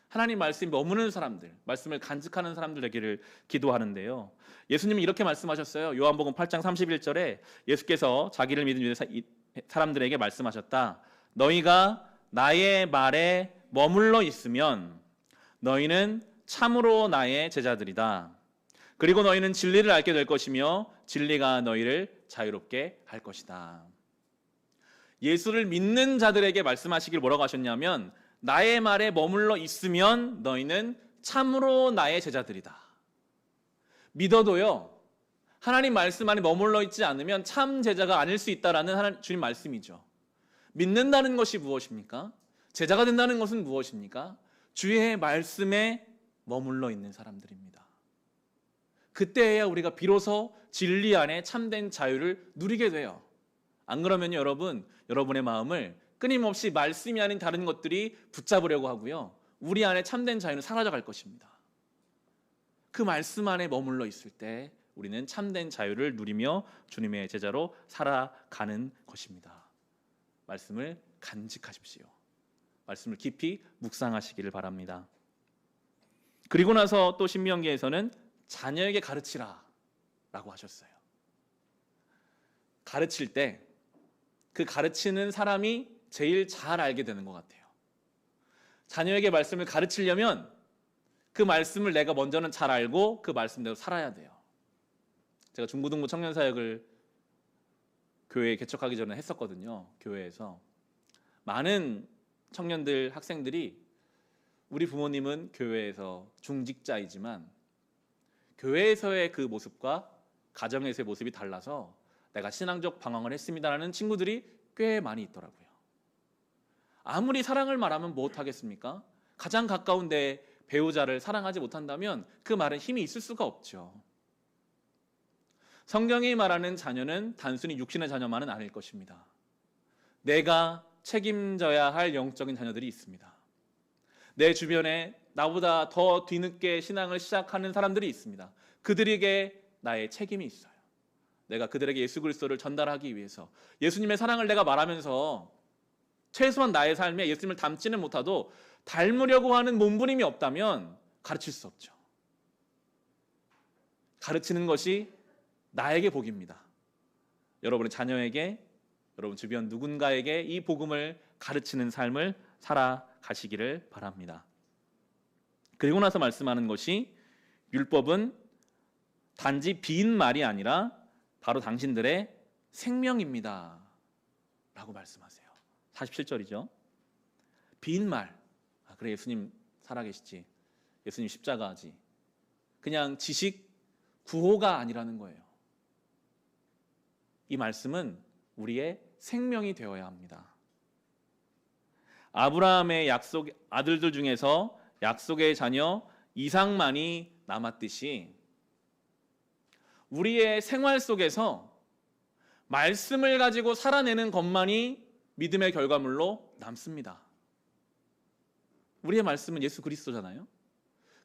하나님 말씀에 머무는 사람들, 말씀을 간직하는 사람들 되기를 기도하는데요. 예수님이 이렇게 말씀하셨어요. 요한복음 8장 31절에 예수께서 자기를 믿은 유대 사람들에게 말씀하셨다. 너희가 나의 말에 머물러 있으면 너희는 참으로 나의 제자들이다. 그리고 너희는 진리를 알게 될 것이며 진리가 너희를 자유롭게 할 것이다. 예수를 믿는 자들에게 말씀하시길 뭐라고 하셨냐면 나의 말에 머물러 있으면 너희는 참으로 나의 제자들이다. 믿어도요, 하나님 말씀 안에 머물러 있지 않으면 참 제자가 아닐 수 있다라는 주님 말씀이죠. 믿는다는 것이 무엇입니까? 제자가 된다는 것은 무엇입니까? 주의 말씀에 머물러 있는 사람들입니다. 그때야 우리가 비로소 진리 안에 참된 자유를 누리게 돼요. 안 그러면 여러분, 여러분의 마음을 끊임없이 말씀이 아닌 다른 것들이 붙잡으려고 하고요, 우리 안에 참된 자유는 사라져갈 것입니다. 그 말씀 안에 머물러 있을 때 우리는 참된 자유를 누리며 주님의 제자로 살아가는 것입니다. 말씀을 간직하십시오. 말씀을 깊이 묵상하시기를 바랍니다. 그리고 나서 또 신명기에서는 자녀에게 가르치라 라고 하셨어요. 가르칠 때 그 가르치는 사람이 제일 잘 알게 되는 것 같아요. 자녀에게 말씀을 가르치려면 그 말씀을 내가 먼저는 잘 알고 그 말씀대로 살아야 돼요. 제가 중고등부 청년사역을 교회 개척하기 전에 했었거든요. 교회에서 많은 청년들, 학생들이 우리 부모님은 교회에서 중직자이지만 교회에서의 그 모습과 가정에서의 모습이 달라서 내가 신앙적 방황을 했습니다라는 친구들이 꽤 많이 있더라고요. 아무리 사랑을 말하면 무엇하겠습니까? 가장 가까운 내 배우자를 사랑하지 못한다면 그 말은 힘이 있을 수가 없죠. 성경이 말하는 자녀는 단순히 육신의 자녀만은 아닐 것입니다. 내가 책임져야 할 영적인 자녀들이 있습니다. 내 주변에 나보다 더 뒤늦게 신앙을 시작하는 사람들이 있습니다. 그들에게 나의 책임이 있어요. 내가 그들에게 예수 그리스도를 전달하기 위해서 예수님의 사랑을 내가 말하면서 최소한 나의 삶에 예수님을 닮지는 못하도 닮으려고 하는 몸부림이 없다면 가르칠 수 없죠. 가르치는 것이 나에게 복입니다. 여러분의 자녀에게, 여러분 주변 누군가에게 이 복음을 가르치는 삶을 살아가시기를 바랍니다. 그리고 나서 말씀하는 것이 율법은 단지 빈 말이 아니라 바로 당신들의 생명입니다 라고 말씀하세요. 47절이죠. 빈 말. 그래 예수님 살아계시지. 예수님 십자가지. 그냥 지식 구호가 아니라는 거예요. 이 말씀은 우리의 생명이 되어야 합니다. 아브라함의 약속 아들들 중에서 약속의 자녀 이삭만이 남았듯이 우리의 생활 속에서 말씀을 가지고 살아내는 것만이 믿음의 결과물로 남습니다. 우리의 말씀은 예수 그리스도잖아요.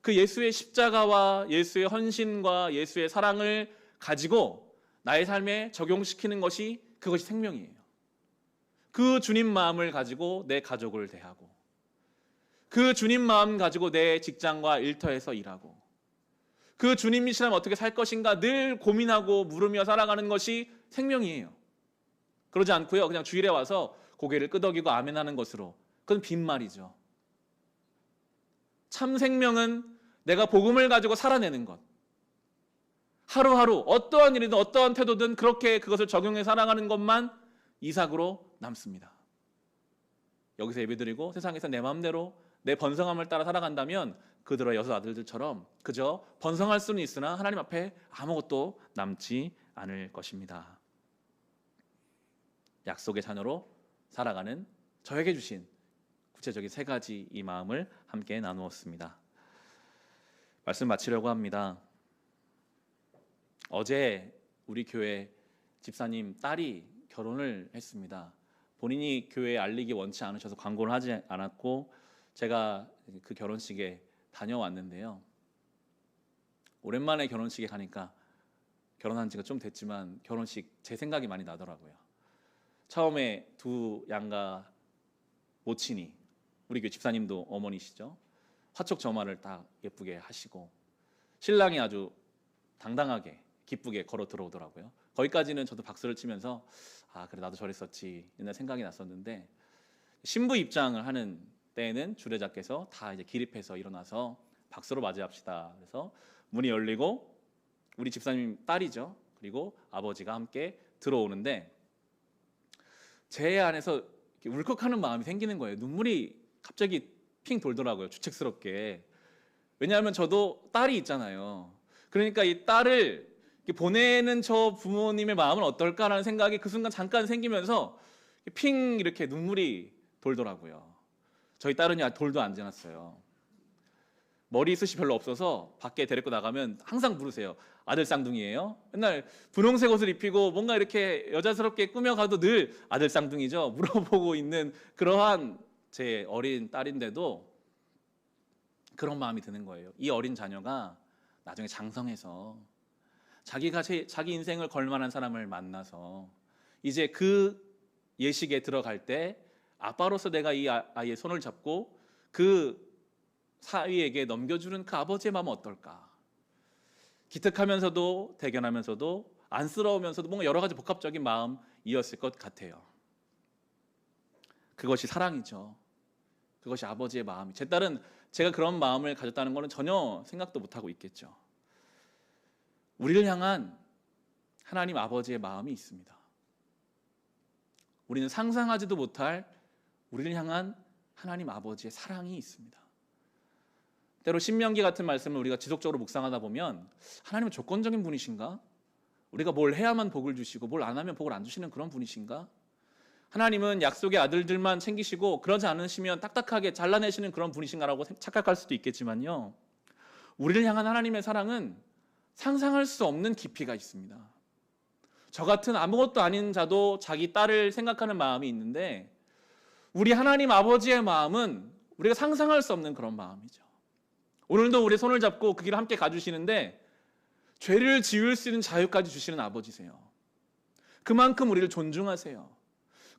그 예수의 십자가와 예수의 헌신과 예수의 사랑을 가지고 나의 삶에 적용시키는 것이 그것이 생명이에요. 그 주님 마음을 가지고 내 가족을 대하고 그 주님 마음 가지고 내 직장과 일터에서 일하고 그 주님이시라면 어떻게 살 것인가 늘 고민하고 물으며 살아가는 것이 생명이에요. 그러지 않고요. 그냥 주일에 와서 고개를 끄덕이고 아멘하는 것으로 그건 빈말이죠. 참 생명은 내가 복음을 가지고 살아내는 것. 하루하루 어떠한 일이든 어떠한 태도든 그렇게 그것을 적용해 살아가는 것만 이삭으로 남습니다. 여기서 예배드리고 세상에서 내 마음대로 내 번성함을 따라 살아간다면 그들의 여섯 아들들처럼 그저 번성할 수는 있으나 하나님 앞에 아무것도 남지 않을 것입니다. 약속의 자녀로 살아가는 저에게 주신 구체적인 세 가지 이 마음을 함께 나누었습니다. 말씀 마치려고 합니다. 어제 우리 교회 집사님 딸이 결혼을 했습니다. 본인이 교회에 알리기 원치 않으셔서 광고를 하지 않았고 제가 그 결혼식에 다녀왔는데요. 오랜만에 결혼식에 가니까 결혼한 지가 좀 됐지만 결혼식 제 생각이 많이 나더라고요. 처음에 두 양가 모친이 우리 교회 집사님도 어머니시죠. 화촉 점화를 딱 예쁘게 하시고 신랑이 아주 당당하게 기쁘게 걸어 들어오더라고요. 거기까지는 저도 박수를 치면서 그래 나도 저랬었지 옛날 생각이 났었는데 신부 입장을 하는 때에는 주례자께서 다 이제 기립해서 일어나서 박수로 맞이합시다. 그래서 문이 열리고 우리 집사님 딸이죠. 그리고 아버지가 함께 들어오는데 제 안에서 이렇게 울컥하는 마음이 생기는 거예요. 눈물이 갑자기 핑 돌더라고요. 주책스럽게. 왜냐하면 저도 딸이 있잖아요. 그러니까 이 딸을 보내는 저 부모님의 마음은 어떨까라는 생각이 그 순간 잠깐 생기면서 핑 이렇게 눈물이 돌더라고요. 저희 딸은 돌도 안 지났어요. 머리숱이 별로 없어서 밖에 데리고 나가면 항상 물으세요. 아들 쌍둥이에요? 맨날 분홍색 옷을 입히고 뭔가 이렇게 여자스럽게 꾸며가도 늘 아들 쌍둥이죠. 물어보고 있는 그러한 제 어린 딸인데도 그런 마음이 드는 거예요. 이 어린 자녀가 나중에 장성해서 자기 인생을 걸만한 사람을 만나서 이제 그 예식에 들어갈 때 아빠로서 내가 이 아이의 손을 잡고 그 사위에게 넘겨주는 그 아버지의 마음은 어떨까? 기특하면서도 대견하면서도 안쓰러우면서도 뭔가 여러 가지 복합적인 마음이었을 것 같아요. 그것이 사랑이죠. 그것이 아버지의 마음이. 제 딸은 제가 그런 마음을 가졌다는 것은 전혀 생각도 못하고 있겠죠. 우리를 향한 하나님 아버지의 마음이 있습니다. 우리는 상상하지도 못할 우리를 향한 하나님 아버지의 사랑이 있습니다. 때로 신명기 같은 말씀을 우리가 지속적으로 묵상하다 보면 하나님은 조건적인 분이신가? 우리가 뭘 해야만 복을 주시고 뭘 안 하면 복을 안 주시는 그런 분이신가? 하나님은 약속의 아들들만 챙기시고 그러지 않으시면 딱딱하게 잘라내시는 그런 분이신가라고 착각할 수도 있겠지만요, 우리를 향한 하나님의 사랑은 상상할 수 없는 깊이가 있습니다. 저 같은 아무것도 아닌 자도 자기 딸을 생각하는 마음이 있는데, 우리 하나님 아버지의 마음은 우리가 상상할 수 없는 그런 마음이죠. 오늘도 우리 손을 잡고 그 길을 함께 가주시는데 죄를 지을 수 있는 자유까지 주시는 아버지세요. 그만큼 우리를 존중하세요.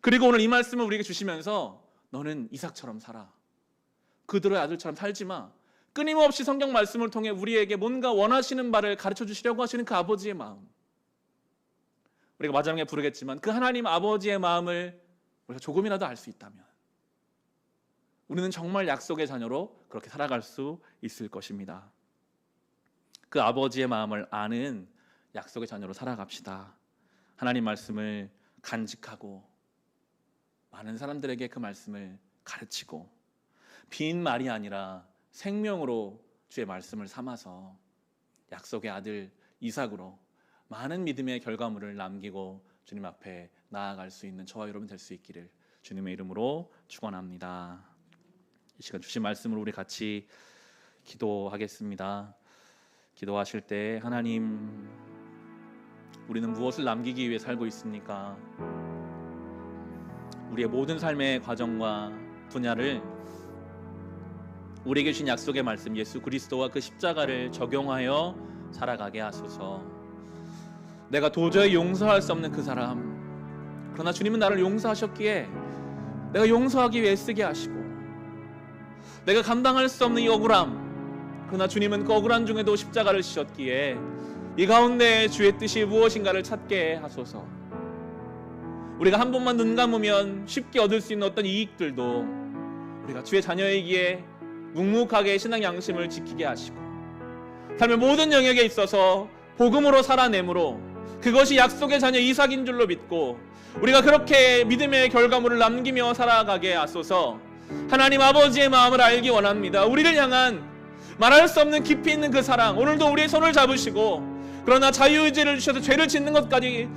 그리고 오늘 이 말씀을 우리에게 주시면서 너는 이삭처럼 살아, 그들의 아들처럼 살지 마, 끊임없이 성경 말씀을 통해 우리에게 뭔가 원하시는 바를 가르쳐 주시려고 하시는 그 아버지의 마음, 우리가 마지막에 부르겠지만 그 하나님 아버지의 마음을 우리가 조금이라도 알 수 있다면 우리는 정말 약속의 자녀로 그렇게 살아갈 수 있을 것입니다. 그 아버지의 마음을 아는 약속의 자녀로 살아갑시다. 하나님 말씀을 간직하고 많은 사람들에게 그 말씀을 가르치고 빈 말이 아니라 생명으로 주의 말씀을 삼아서 약속의 아들 이삭으로 많은 믿음의 결과물을 남기고 주님 앞에 나아갈 수 있는 저와 여러분 될 수 있기를 주님의 이름으로 축원합니다. 이 시간 주신 말씀으로 우리 같이 기도하겠습니다. 기도하실 때 하나님, 우리는 무엇을 남기기 위해 살고 있습니까? 우리의 모든 삶의 과정과 분야를 우리에게 주신 약속의 말씀 예수 그리스도와 그 십자가를 적용하여 살아가게 하소서. 내가 도저히 용서할 수 없는 그 사람, 그러나 주님은 나를 용서하셨기에 내가 용서하기 위해 쓰게 하시고, 내가 감당할 수 없는 이 억울함, 그러나 주님은 그 억울한 중에도 십자가를 지셨기에 이 가운데 주의 뜻이 무엇인가를 찾게 하소서. 우리가 한 번만 눈 감으면 쉽게 얻을 수 있는 어떤 이익들도 우리가 주의 자녀이기에 묵묵하게 신앙 양심을 지키게 하시고, 삶의 모든 영역에 있어서 복음으로 살아내므로 그것이 약속의 자녀 이삭인 줄로 믿고 우리가 그렇게 믿음의 결과물을 남기며 살아가게 하소서. 하나님 아버지의 마음을 알기 원합니다. 우리를 향한 말할 수 없는 깊이 있는 그 사랑, 오늘도 우리의 손을 잡으시고 그러나 자유의지를 주셔서 죄를 짓는 것까지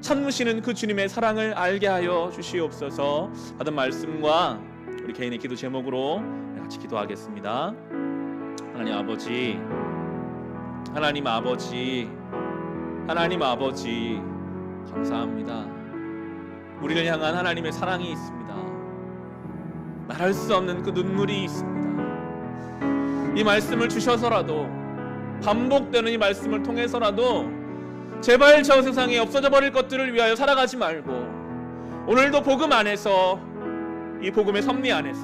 참으시는 그 주님의 사랑을 알게 하여 주시옵소서. 받은 말씀과 우리 개인의 기도 제목으로 같이 기도하겠습니다. 하나님 아버지, 하나님 아버지, 하나님 아버지, 감사합니다. 우리를 향한 하나님의 사랑이 있습니다. 말할 수 없는 그 눈물이 있습니다. 이 말씀을 주셔서라도, 반복되는 이 말씀을 통해서라도 제발 저 세상에 없어져 버릴 것들을 위하여 살아가지 말고 오늘도 복음 안에서, 이 복음의 섭리 안에서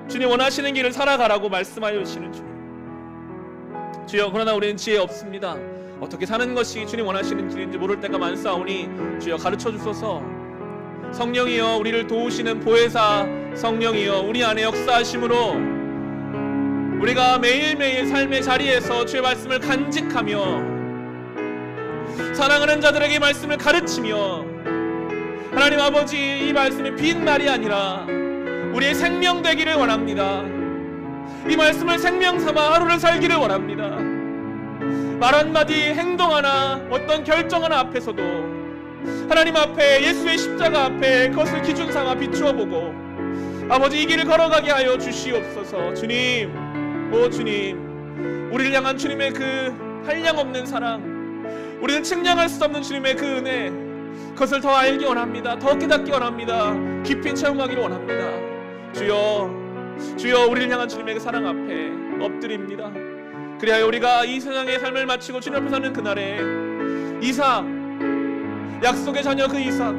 주님 원하시는 길을 살아가라고 말씀하여 주시는 주님. 주여, 그러나 우리는 지혜 없습니다. 어떻게 사는 것이 주님 원하시는 길인지 모를 때가 많사오니 주여 가르쳐 주소서. 성령이여, 우리를 도우시는 보혜사 성령이여, 우리 안에 역사하심으로 우리가 매일매일 삶의 자리에서 주의 말씀을 간직하며 사랑하는 자들에게 말씀을 가르치며, 하나님 아버지, 이 말씀이 빈 말이 아니라 우리의 생명 되기를 원합니다. 이 말씀을 생명 삼아 하루를 살기를 원합니다. 말 한마디, 행동 하나, 어떤 결정 하나 앞에서도 하나님 앞에, 예수의 십자가 앞에 그것을 기준 삼아 비추어 보고 아버지 이 길을 걸어가게 하여 주시옵소서. 주님, 오 주님, 우리를 향한 주님의 그 한량없는 사랑, 우리는 측량할 수 없는 주님의 그 은혜, 그것을 더 알기 원합니다. 더 깨닫기 원합니다. 깊이 체험하기를 원합니다. 주여, 주여, 우리를 향한 주님의 그 사랑 앞에 엎드립니다. 그리하여 우리가 이 세상의 삶을 마치고 주님 앞에 사는 그날에 이삭, 약속의 자녀 그 이삭,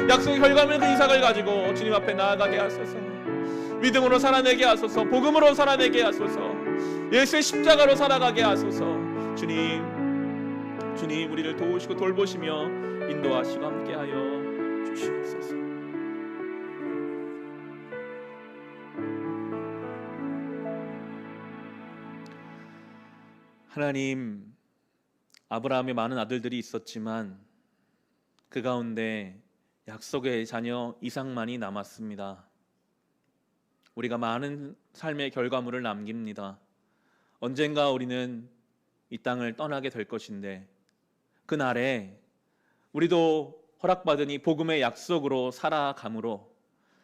약속의 결과물 그 이삭을 가지고 주님 앞에 나아가게 하소서. 믿음으로 살아내게 하소서. 복음으로 살아내게 하소서. 예수의 십자가로 살아가게 하소서. 주님 우리를 도우시고 돌보시며 인도하시고 함께하여 주시옵소서. 하나님, 아브라함의 많은 아들들이 있었지만 그 가운데 약속의 자녀 이삭만이 남았습니다. 우리가 많은 삶의 결과물을 남깁니다. 언젠가 우리는 이 땅을 떠나게 될 것인데 그날에 우리도 허락받은 이 복음의 약속으로 살아감으로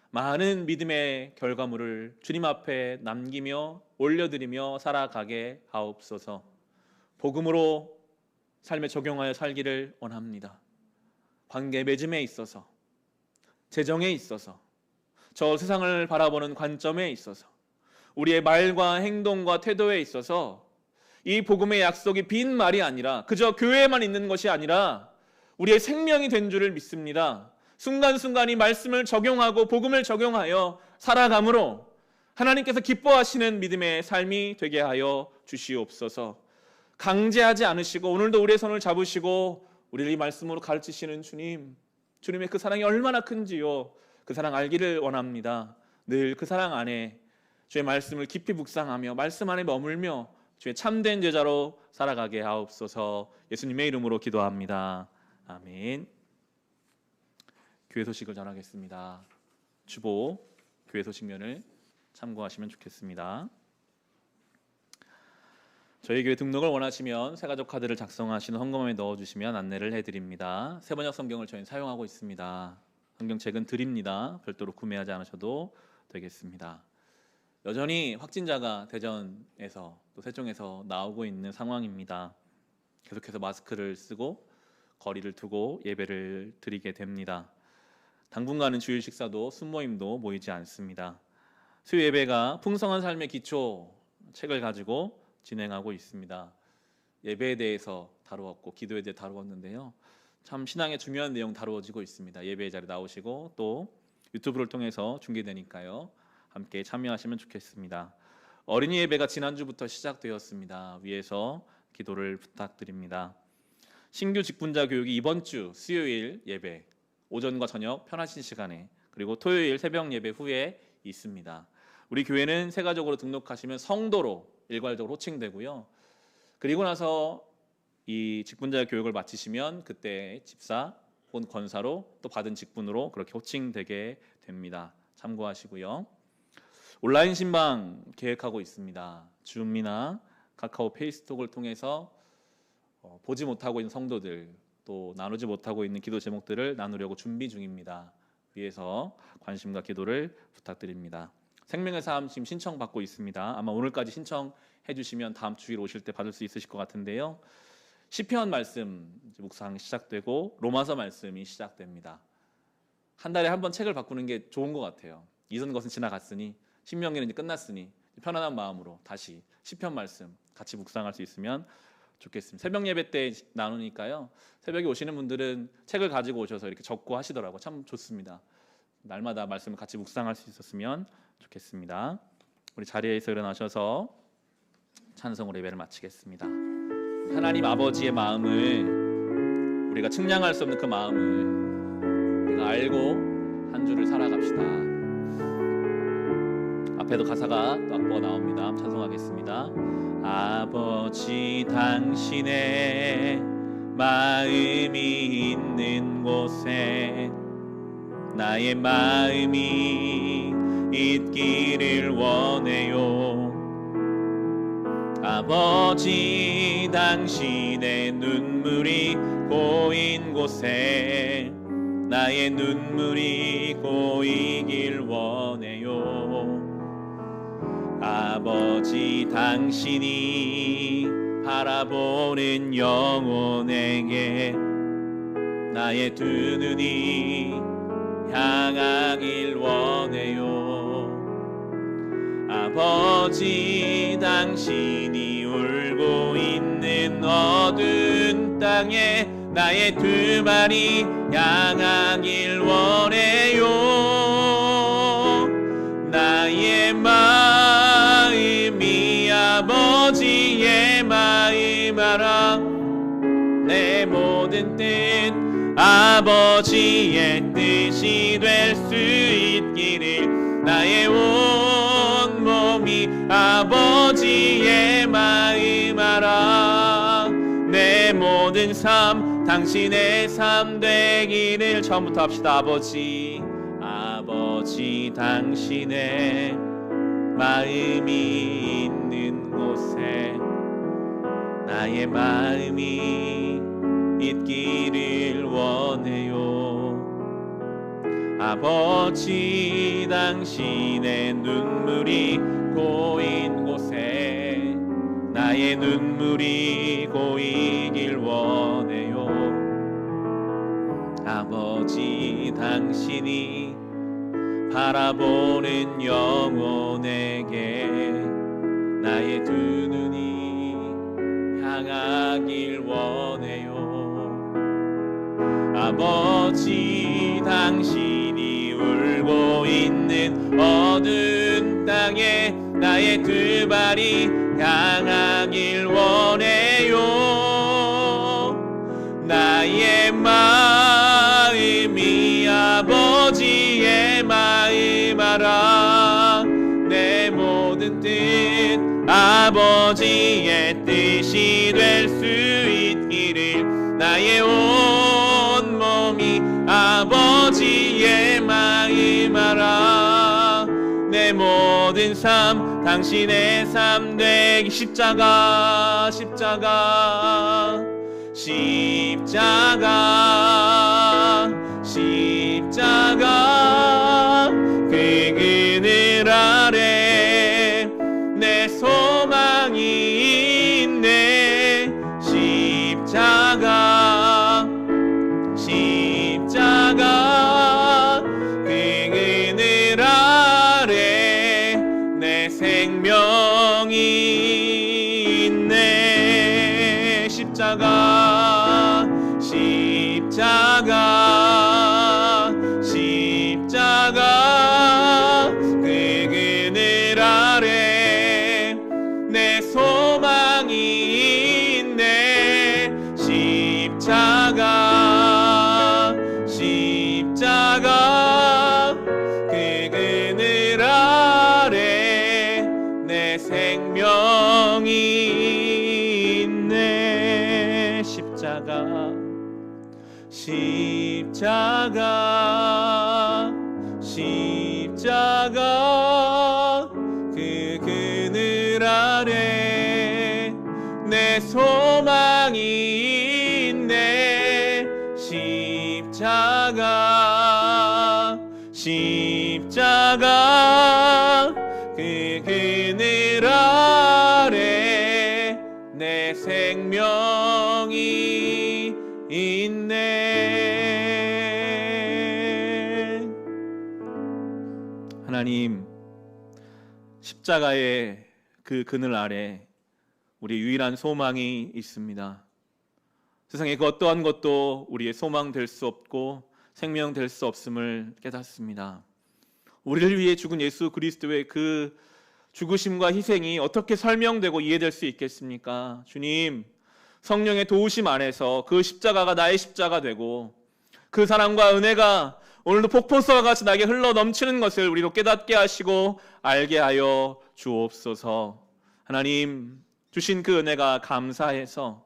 많은 믿음의 결과물을 주님 앞에 남기며 올려드리며 살아가게 하옵소서. 복음으로 삶에 적용하여 살기를 원합니다. 관계 맺음에 있어서, 재정에 있어서, 저 세상을 바라보는 관점에 있어서, 우리의 말과 행동과 태도에 있어서 이 복음의 약속이 빈 말이 아니라 그저 교회에만 있는 것이 아니라 우리의 생명이 된 줄을 믿습니다. 순간순간 이 말씀을 적용하고 복음을 적용하여 살아감으로 하나님께서 기뻐하시는 믿음의 삶이 되게 하여 주시옵소서. 강제하지 않으시고 오늘도 우리의 손을 잡으시고 우리를 이 말씀으로 가르치시는 주님의 그 사랑이 얼마나 큰지요. 그 사랑 알기를 원합니다. 늘 그 사랑 안에 주의 말씀을 깊이 묵상하며 말씀 안에 머물며 주의 참된 제자로 살아가게 하옵소서. 예수님의 이름으로 기도합니다. 아멘. 교회 소식을 전하겠습니다. 주보 교회 소식면을 참고하시면 좋겠습니다. 저희 교회 등록을 원하시면 새가족 카드를 작성하시는 헌금함에 넣어주시면 안내를 해드립니다. 세번역 성경을 저희는 사용하고 있습니다. 성경책은 드립니다. 별도로 구매하지 않으셔도 되겠습니다. 여전히 확진자가 대전에서 또 세종에서 나오고 있는 상황입니다. 계속해서 마스크를 쓰고 거리를 두고 예배를 드리게 됩니다. 당분간은 주일 식사도 순모임도 모이지 않습니다. 수요 예배가 풍성한 삶의 기초 책을 가지고 진행하고 있습니다. 예배에 대해서 다루었고 기도에 대해 다루었는데요. 참 신앙의 중요한 내용 다루어지고 있습니다. 예배의 자리에 나오시고 또 유튜브를 통해서 중계되니까요. 함께 참여하시면 좋겠습니다. 어린이 예배가 지난주부터 시작되었습니다. 위에서 기도를 부탁드립니다. 신규 직분자 교육이 이번 주 수요일 예배 오전과 저녁 편하신 시간에 그리고 토요일 새벽 예배 후에 있습니다. 우리 교회는 새가족으로 등록하시면 성도로 일괄적으로 호칭되고요. 그리고 나서 이 직분자 교육을 마치시면 그때 집사 혹은 권사로 또 받은 직분으로 그렇게 호칭되게 됩니다. 참고하시고요. 온라인 신방 계획하고 있습니다. 줌이나 카카오 페이스톡을 통해서 보지 못하고 있는 성도들 또 나누지 못하고 있는 기도 제목들을 나누려고 준비 중입니다. 위에서 관심과 기도를 부탁드립니다. 생명의 삶 지금 신청받고 있습니다. 아마 오늘까지 신청해 주시면 다음 주일 오실 때 받을 수 있으실 것 같은데요. 시편 말씀 묵상 시작되고 로마서 말씀이 시작됩니다. 한 달에 한 번 책을 바꾸는 게 좋은 것 같아요. 이전 것은 지나갔으니 신명기는 이제 끝났으니 편안한 마음으로 다시 시편 말씀 같이 묵상할 수 있으면 좋겠습니다. 새벽 예배 때 나누니까요. 새벽에 오시는 분들은 책을 가지고 오셔서 이렇게 적고 하시더라고요. 참 좋습니다. 날마다 말씀을 같이 묵상할 수 있었으면 좋겠습니다. 우리 자리에서 일어나셔서 찬송으로 예배를 마치겠습니다. 하나님 아버지의 마음을 우리가 측량할 수 없는 그 마음을 우리가 알고 한 주를 살아갑시다. 앞에도 가사가 또 악보가 나옵니다. 찬송하겠습니다. 아버지 당신의 마음이 있는 곳에 나의 마음이 있기를 원해요. 아버지 당신의 눈물이 고인 곳에 나의 눈물이 고이길 원해요. 아버지 당신이 바라보는 영혼에게 나의 두 눈이 향하길 원해요. 아버지 당신이 울고 있는 어두운 땅에 나의 두 발이 향하길 원해요. 나의 마음이 아버지의 마음 알아. 내 모든 뜻 아버지의 뜻이 될 수 있기를. 나의 온 몸이 아버지의 마음 알아. 내 모든 삶 당신의 삶 되기를. 처음부터 합시다. 아버지 당신의 마음이 있는 곳에 나의 마음이 있기를 원해요. 아버지 당신의 눈물이 고인 곳에 나의 눈물이 고이길 원해요. 아버지 당신이 바라보는 영혼에게 나의 두 눈이 향하길 원해요. 아버지 당신이 울고 있는 어두운 땅에 나의 두 발이 향하길 원해요. 나의 마음이 아버지의 마음 알아. 내 모든 뜻 아버지의 뜻이 될 수 있기를. 나의 온 몸이 아버지의 마음 알아. 내 모든 삶 당신의 삶 되기. 십자가 그 그늘 아래 내 소망이 있네. 십자가 그 그늘 아래 내 생명이 있네. 십자가 그 그늘 아래 내 소망이 있네. 십자가 그 그늘 아래 내 생명이 있네. 십자가 그 그늘 아래 내 소망이 있네. 십자가 그 그늘 아래 내 생명이 있네. 하나님, 십자가의 그 그늘 아래 우리 유일한 소망이 있습니다. 세상에 그 어떠한 것도 우리의 소망 될 수 없고 생명 될 수 없음을 깨닫습니다. 우리를 위해 죽은 예수 그리스도의 그 죽으심과 희생이 어떻게 설명되고 이해될 수 있겠습니까? 주님, 성령의 도우심 안에서 그 십자가가 나의 십자가 되고 그 사랑과 은혜가 오늘도 폭포수와 같이 나에게 흘러 넘치는 것을 우리로 깨닫게 하시고 알게 하여 주옵소서. 하나님, 주신 그 은혜가 감사해서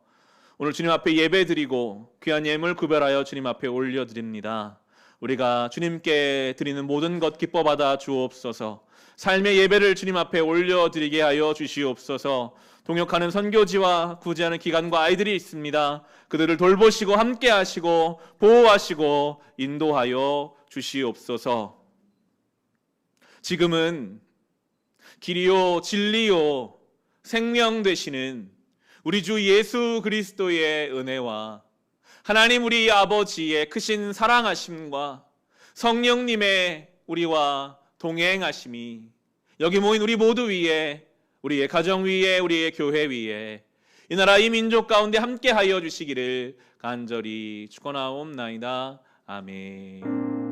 오늘 주님 앞에 예배드리고 귀한 예물 구별하여 주님 앞에 올려드립니다. 우리가 주님께 드리는 모든 것 기뻐 받아 주옵소서. 삶의 예배를 주님 앞에 올려드리게 하여 주시옵소서. 동역하는 선교지와 구제하는 기관과 아이들이 있습니다. 그들을 돌보시고 함께 하시고 보호하시고 인도하여 주시옵소서. 지금은 길이요 진리요 생명 되시는 우리 주 예수 그리스도의 은혜와 하나님 우리 아버지의 크신 사랑하심과 성령님의 우리와 동행하심이 여기 모인 우리 모두 위에, 우리의 가정 위에, 우리의 교회 위에, 이 나라 이 민족 가운데 함께하여 주시기를 간절히 축원하옵나이다. 아멘.